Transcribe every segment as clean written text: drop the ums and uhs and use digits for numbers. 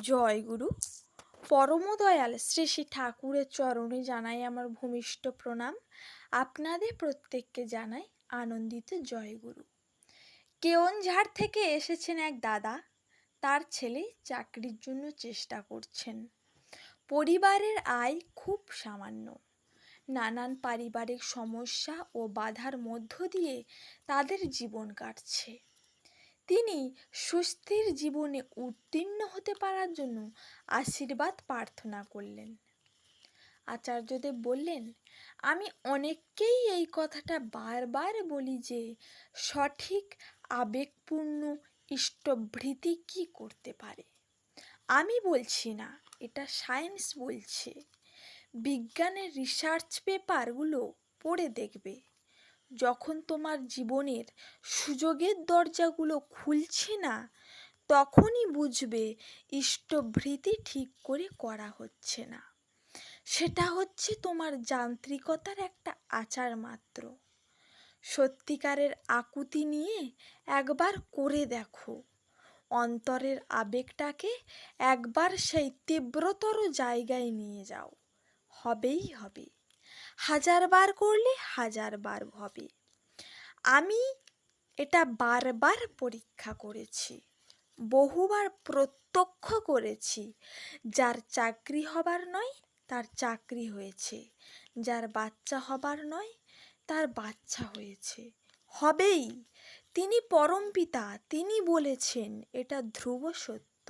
জয় গুরু। পরমদয়াল শ্রী শ্রী ঠাকুরের চরণে জানাই আমার ভূমিষ্ঠ প্রণাম। আপনাদের প্রত্যেককে জানাই আনন্দিত জয় গুরু। কেওনঝাড় থেকে এসেছেন এক দাদা। তার ছেলে চাকরির জন্য চেষ্টা করছেন। পরিবারের আয় খুব সামান্য। নানান পারিবারিক সমস্যা ও বাধার মধ্য দিয়ে তাদের জীবন কাটছে। তিনি সুস্থির জীবনে উত্তীর্ণ হতে পারার জন্য আশীর্বাদ প্রার্থনা করলেন। আচার্যদেব বললেন, আমি অনেককেই এই কথাটা বারবার বলি যে সঠিক আবেগপূর্ণ ইষ্টভৃতি কি করতে পারে। আমি বলছি না, এটা সায়েন্স বলছে। বিজ্ঞানের রিসার্চ পেপারগুলো পড়ে দেখবে। যখন তোমার জীবনের সুযোগের দরজাগুলো খুলছে না, তখনই বুঝবে ইষ্টভৃতি ঠিক করে করা হচ্ছে না। সেটা হচ্ছে তোমার যান্ত্রিকতার একটা আচার মাত্র। সত্যিকারের আকুতি নিয়ে একবার করে দেখো। অন্তরের আবেগটাকে একবার সেই তীব্রতর জায়গায় নিয়ে যাও, হবেই হবে। 1000 বার করলে 1000 বার হবে। আমি এটা বারবার পরীক্ষা করেছি, বহুবার প্রত্যক্ষ করেছি। যার চাকরি হবার নয় তার চাকরি হয়েছে, যার বাচ্চা হবার নয় তার বাচ্চা হয়েছে, হবেই। তিনি পরমপিতা, তিনি বলেছেন, এটা ধ্রুব সত্য।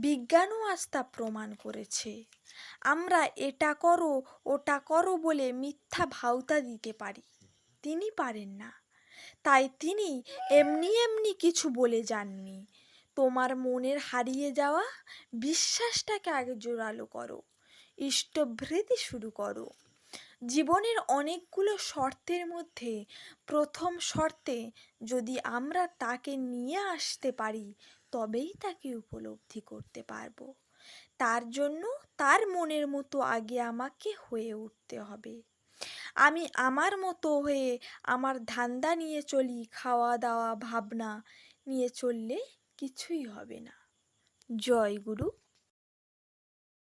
বিজ্ঞানও আজ তা প্রমাণ করেছে। আমরা এটা করো ওটা করো বলে মিথ্যা ভাওতা দিতে পারি, তিনি পারেন না। তাই তিনি এমনি এমনি কিছু বলে যাননি। তোমার মনের হারিয়ে যাওয়া বিশ্বাসটাকে আগে জোরালো করো, ইষ্টভৃতি শুরু করো। জীবনের অনেকগুলো শর্তের মধ্যে প্রথম শর্তে যদি আমরা তাকে নিয়ে আসতে পারি, তবেই তাকে উপলব্ধি করতে পারবো। তার জন্য তার মনের মতো আগে আমাকে হয়ে উঠতে হবে। আমি আমার মতো হয়ে আমার ধান্দা নিয়ে চলি, খাওয়া দাওয়া ভাবনা নিয়ে চললে কিছুই হবে না। জয় গুরু।